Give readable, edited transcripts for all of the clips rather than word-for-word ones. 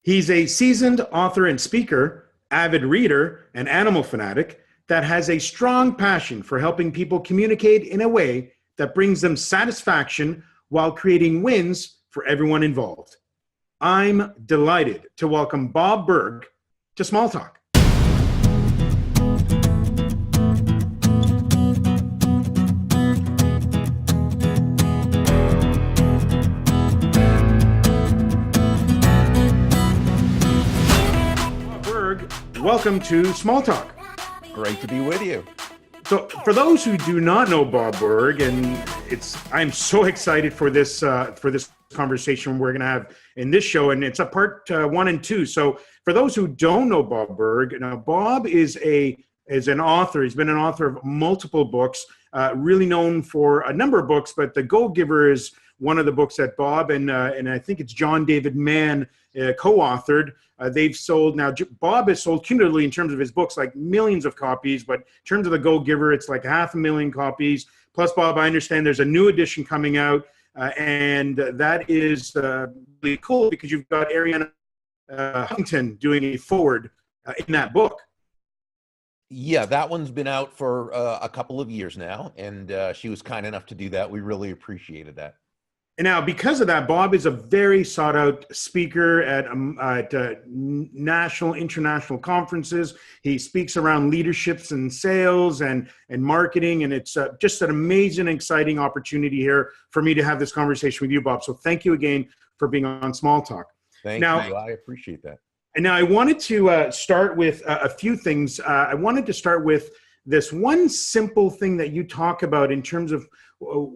He's a seasoned author and speaker, avid reader, and animal fanatic that has a strong passion for helping people communicate in a way that brings them satisfaction while creating wins for everyone involved. I'm delighted to welcome Bob Burg to Small Talk. Welcome to Small Talk. Great to be with you. So, for those who do not know Bob Burg, and I'm so excited for this conversation we're going to have in this show, and it's a part 1 and 2. So, for those who don't know Bob Burg, now Bob is an author. He's been an author of multiple books, really known for a number of books, but The Go-Giver is one of the books that Bob and I think it's John David Mann co-authored. They've sold now. Bob has sold cumulatively in terms of his books like millions of copies, but in terms of The Go-Giver, it's like 500,000 copies. Plus, Bob, I understand there's a new edition coming out, and that is really cool because you've got Ariana Huffington doing a forward in that book. Yeah, that one's been out for a couple of years now, and she was kind enough to do that. We really appreciated that. And now, because of that, Bob is a very sought-out speaker at national, international conferences. He speaks around leaderships and sales and marketing, and it's just an amazing, exciting opportunity here for me to have this conversation with you, Bob. So thank you again for being on Small Talk. Thank you. I appreciate that. And now I wanted to start with a few things. I wanted to start with this one simple thing that you talk about in terms of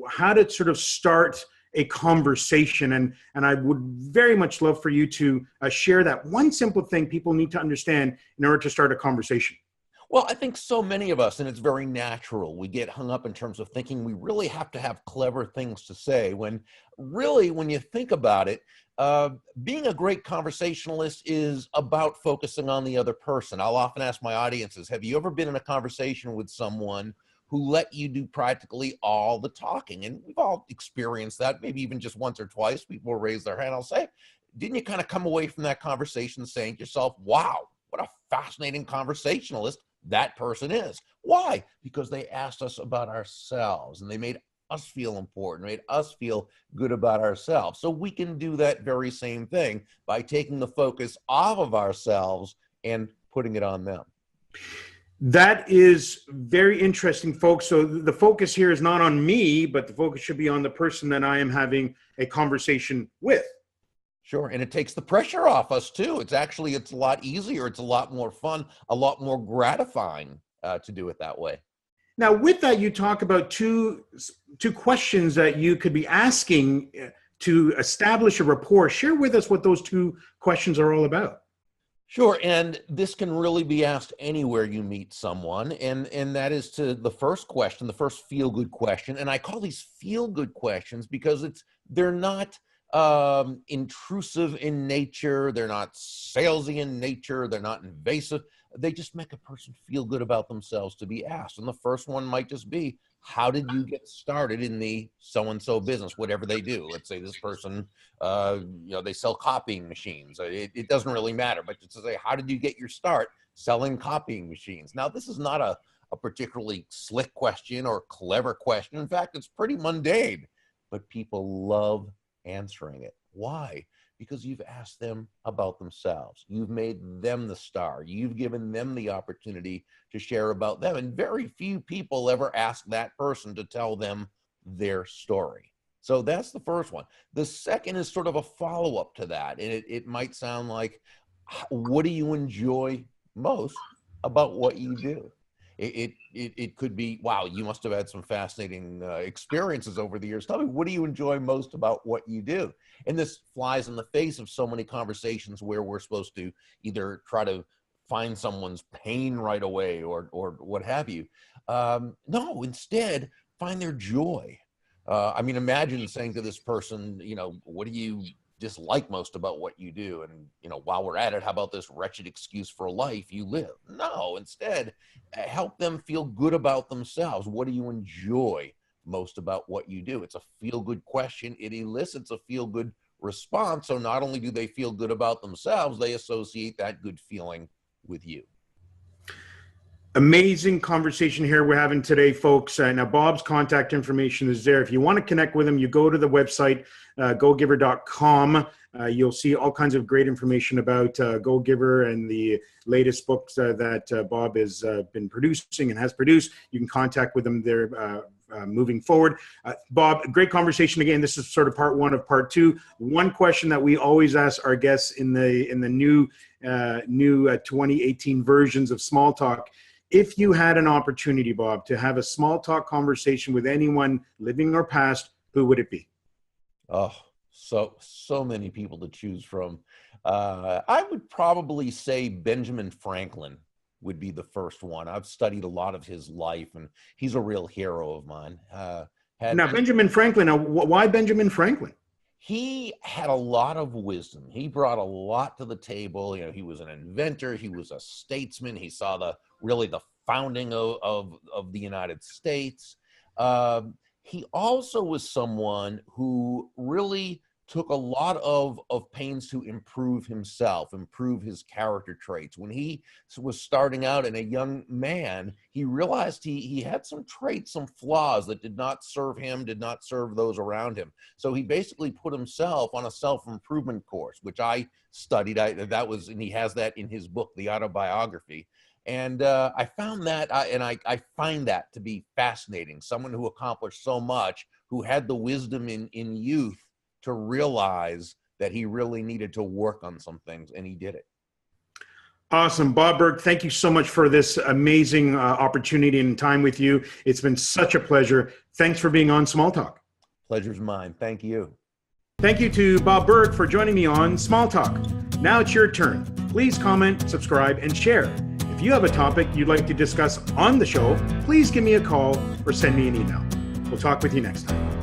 how to sort of start a conversation, and I would very much love for you to share that one simple thing people need to understand in order to start a conversation. Well, I think so many of us, and it's very natural, we get hung up in terms of thinking we really have to have clever things to say, when really, when you think about it, being a great conversationalist is about focusing on the other person. I'll often ask my audiences, have you ever been in a conversation with someone who let you do practically all the talking? And we've all experienced that, maybe even just once or twice. People will raise their hand. I'll say, didn't you kind of come away from that conversation saying to yourself, wow, what a fascinating conversationalist that person is? Why? Because they asked us about ourselves, and they made us feel important, made us feel good about ourselves. So we can do that very same thing by taking the focus off of ourselves and putting it on them. That is very interesting, folks. So the focus here is not on me, but the focus should be on the person that I am having a conversation with. Sure, and it takes the pressure off us too. It's a lot easier. It's a lot more fun, a lot more gratifying to do it that way. Now, with that, you talk about two questions that you could be asking to establish a rapport. Share with us what those two questions are all about. Sure, and this can really be asked anywhere you meet someone, and that is to the first question, the first feel-good question. And I call these feel-good questions because they're not intrusive in nature, they're not salesy in nature, they're not invasive. They just make a person feel good about themselves to be asked. And the first one might just be, how did you get started in the so-and-so business, whatever they do? Let's say this person, they sell copying machines. It doesn't really matter, but just to say, how did you get your start selling copying machines? Now, this is not a particularly slick question or clever question. In fact, it's pretty mundane, but people love answering it. Why? Because you've asked them about themselves. You've made them the star. You've given them the opportunity to share about them. And very few people ever ask that person to tell them their story. So that's the first one. The second is sort of a follow-up to that. And it might sound like, what do you enjoy most about what you do? It could be, wow, you must have had some fascinating experiences over the years. Tell me, what do you enjoy most about what you do? And this flies in the face of so many conversations where we're supposed to either try to find someone's pain right away or what have you. No, instead, find their joy. Imagine saying to this person, what do you dislike most about what you do? And, while we're at it, how about this wretched excuse for life you live? No, instead, help them feel good about themselves. What do you enjoy most about what you do? It's a feel-good question. It elicits a feel-good response. So not only do they feel good about themselves, they associate that good feeling with you. Amazing conversation here we're having today, folks. Now, Bob's contact information is there. If you want to connect with him, you go to the website, gogiver.com. You'll see all kinds of great information about Go Giver and the latest books that Bob has been producing and has produced. You can contact with him there moving forward. Bob, great conversation again. This is sort of part one of part two. One question that we always ask our guests in the new 2018 versions of Small Talk. If you had an opportunity, Bob, to have a small talk conversation with anyone living or past, who would it be? Oh, so many people to choose from. I would probably say Benjamin Franklin would be the first one. I've studied a lot of his life, and he's a real hero of mine. Now, Benjamin Franklin, why Benjamin Franklin? He had a lot of wisdom. He brought a lot to the table. You know, he was an inventor. He was a statesman. He saw the founding of the United States. He also was someone who really took a lot of pains to improve himself, improve his character traits. When he was starting out and a young man, he realized he had some traits, some flaws that did not serve him, did not serve those around him. So he basically put himself on a self-improvement course, which I studied. And he has that in his book, The Autobiography. And I found that, I find that to be fascinating. Someone who accomplished so much, who had the wisdom in youth to realize that he really needed to work on some things, and he did it. Awesome. Bob Burg, thank you so much for this amazing opportunity and time with you. It's been such a pleasure. Thanks for being on Small Talk. Pleasure's mine. Thank you. Thank you to Bob Burg for joining me on Small Talk. Now it's your turn. Please comment, subscribe, and share. If you have a topic you'd like to discuss on the show, please give me a call or send me an email. We'll talk with you next time.